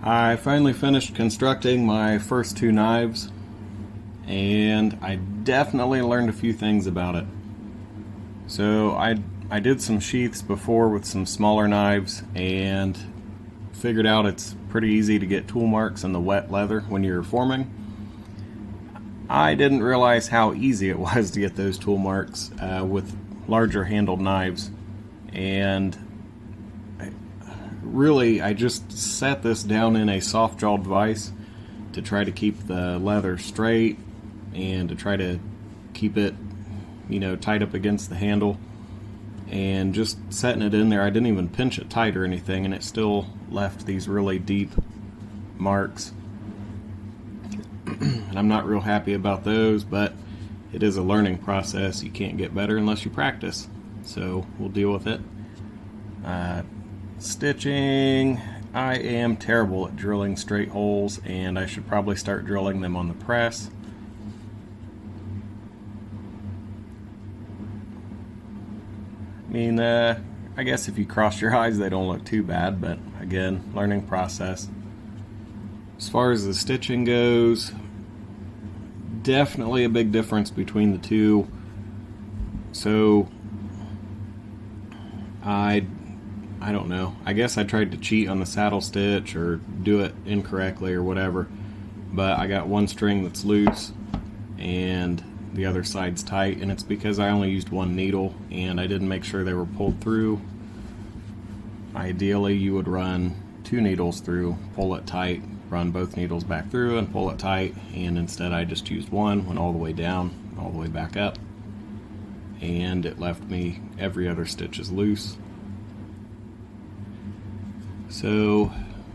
I finally finished constructing my first two knives, and I definitely learned a few things about it. So I did some sheaths before with some smaller knives and figured out it's pretty easy to get tool marks in the wet leather when you're forming. I didn't realize how easy it was to get those tool marks with larger handled knives, and I just set this down in a soft-jawed vise to try to keep the leather straight and to try to keep it, tight up against the handle. And just setting it in there, I didn't even pinch it tight or anything, and it still left these really deep marks. And I'm not real happy about those, but it is a learning process. You can't get better unless you practice. So we'll deal with it. Stitching, I am terrible at drilling straight holes, and I should probably start drilling them on the press. I guess if you cross your eyes they don't look too bad, but again, learning process. As far as the stitching goes, definitely a big difference between the two. So I don't know. I guess I tried to cheat on the saddle stitch or do it incorrectly or whatever, but I got one string that's loose and the other side's tight, and it's because I only used one needle and I didn't make sure they were pulled through. Ideally, you would run two needles through, pull it tight, run both needles back through and pull it tight, and instead I just used one, went all the way down, all the way back up, and it left me every other stitch is loose. So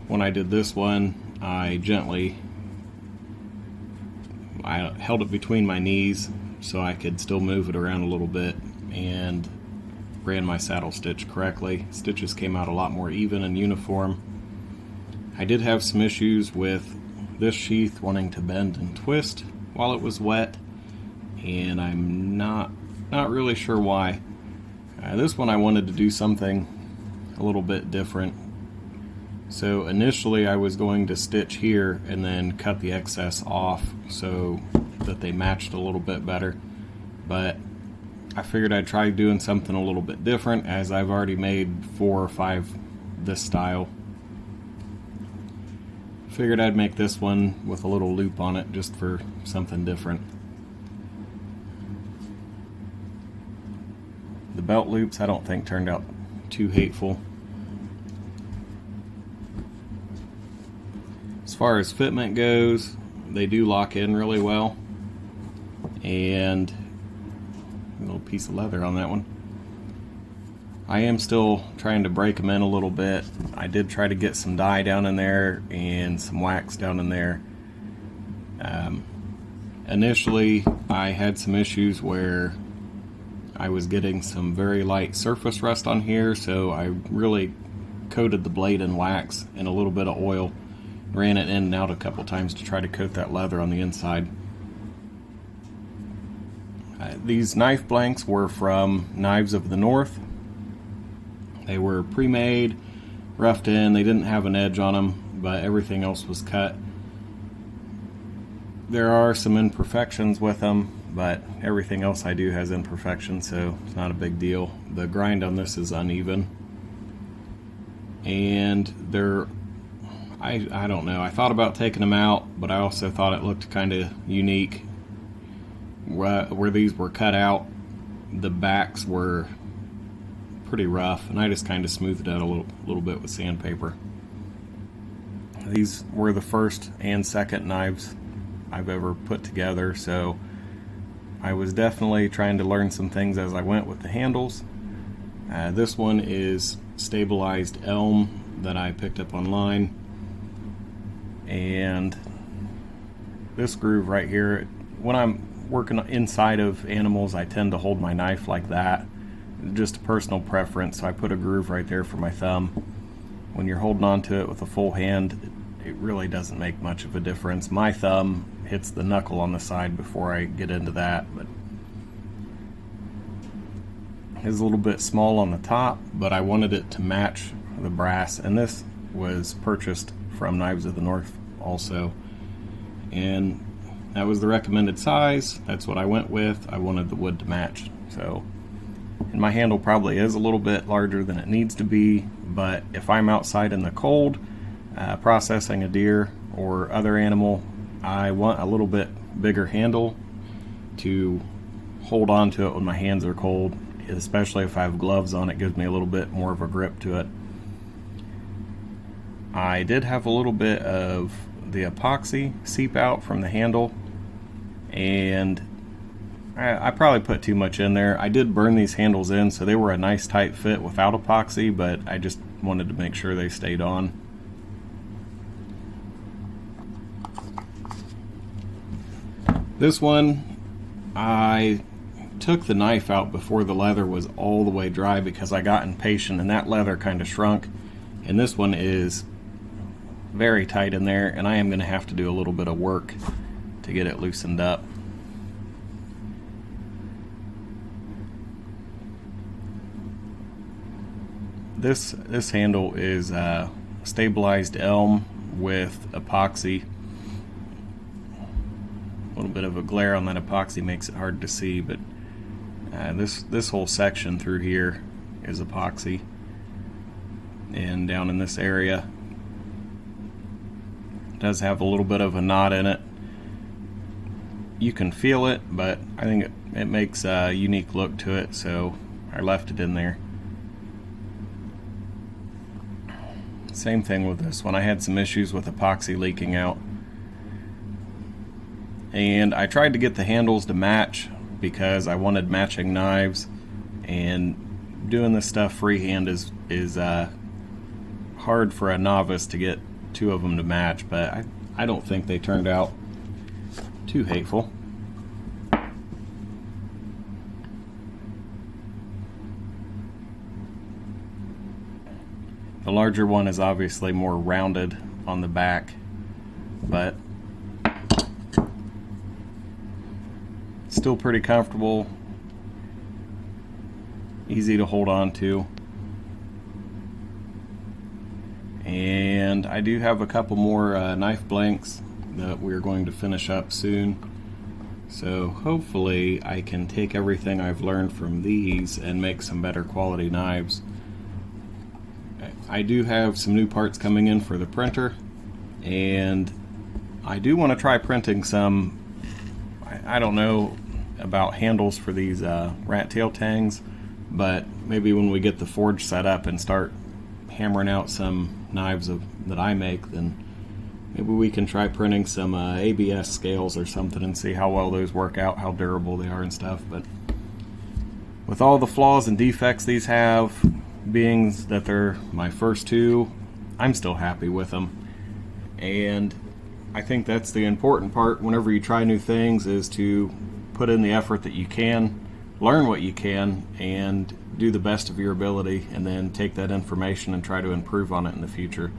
when I did this one, I held it between my knees so I could still move it around a little bit, and ran my saddle stitch correctly. Stitches came out a lot more even and uniform. I did have some issues with this sheath wanting to bend and twist while it was wet, and I'm not really sure why. This one I wanted to do something a little bit different. So initially I was going to stitch here and then cut the excess off so that they matched a little bit better, but I figured I'd try doing something a little bit different, as I've already made 4 or 5 this style. Figured I'd make this one with a little loop on it just for something different. The belt loops I don't think turned out too hateful. As far as fitment goes, they do lock in really well, and a little piece of leather on that one. I am still trying to break them in a little bit. I did try to get some dye down in there and some wax down in there. Initially I had some issues where I was getting some very light surface rust on here, so I really coated the blade in wax and a little bit of oil, ran it in and out a couple times to try to coat that leather on the inside. These knife blanks were from Knives of the North. They were pre-made, roughed in. They didn't have an edge on them, but everything else was cut. There are some imperfections with them, but everything else I do has imperfections, so it's not a big deal. The grind on this is uneven, and I don't know. I thought about taking them out, but I also thought it looked kind of unique. Where these were cut out, the backs were pretty rough, and I just kind of smoothed it out a little bit with sandpaper. These were the first and second knives I've ever put together, so I was definitely trying to learn some things as I went with the handles. This one is stabilized elm that I picked up online, and this groove right here, when I'm working inside of animals, I tend to hold my knife like that. Just a personal preference, so I put a groove right there for my thumb. When you're holding on to it with a full hand, it really doesn't make much of a difference. My thumb hits the knuckle on the side before I get into that, but it's a little bit small on the top, but I wanted it to match the brass, and this was purchased from Knives of the North also, and that was the recommended size. That's what I went with. I wanted the wood to match. So, and my handle probably is a little bit larger than it needs to be, but if I'm outside in the cold processing a deer or other animal, I want a little bit bigger handle to hold on to it when my hands are cold, especially if I have gloves on. It gives me a little bit more of a grip to it. I did have a little bit of the epoxy seep out from the handle, and I probably put too much in there. I did burn these handles in, so they were a nice tight fit without epoxy, but I just wanted to make sure they stayed on. This one, I took the knife out before the leather was all the way dry because I got impatient and that leather kind of shrunk, and this one is very tight in there, and I am going to have to do a little bit of work to get it loosened up. This handle is stabilized elm with epoxy. A little bit of a glare on that epoxy makes it hard to see, but this whole section through here is epoxy, and down in this area it does have a little bit of a knot in it. You can feel it, but I think it makes a unique look to it, so I left it in there. Same thing with this one. I had some issues with epoxy leaking out, and I tried to get the handles to match because I wanted matching knives, and doing this stuff freehand is hard for a novice to get two of them to match, but I don't think they turned out too hateful. The larger one is obviously more rounded on the back, but still pretty comfortable, easy to hold on to. And I do have a couple more knife blanks that we're going to finish up soon, so hopefully I can take everything I've learned from these and make some better quality knives. I do have some new parts coming in for the printer, and I do want to try printing some, I don't know about handles for these rat tail tangs, but maybe when we get the forge set up and start hammering out some knives that I make, then maybe we can try printing some ABS scales or something and see how well those work out, how durable they are and stuff. But with all the flaws and defects these have, being that they're my first two, I'm still happy with them. And I think that's the important part whenever you try new things, is to put in the effort that you can, learn what you can, and do the best of your ability, and then take that information and try to improve on it in the future.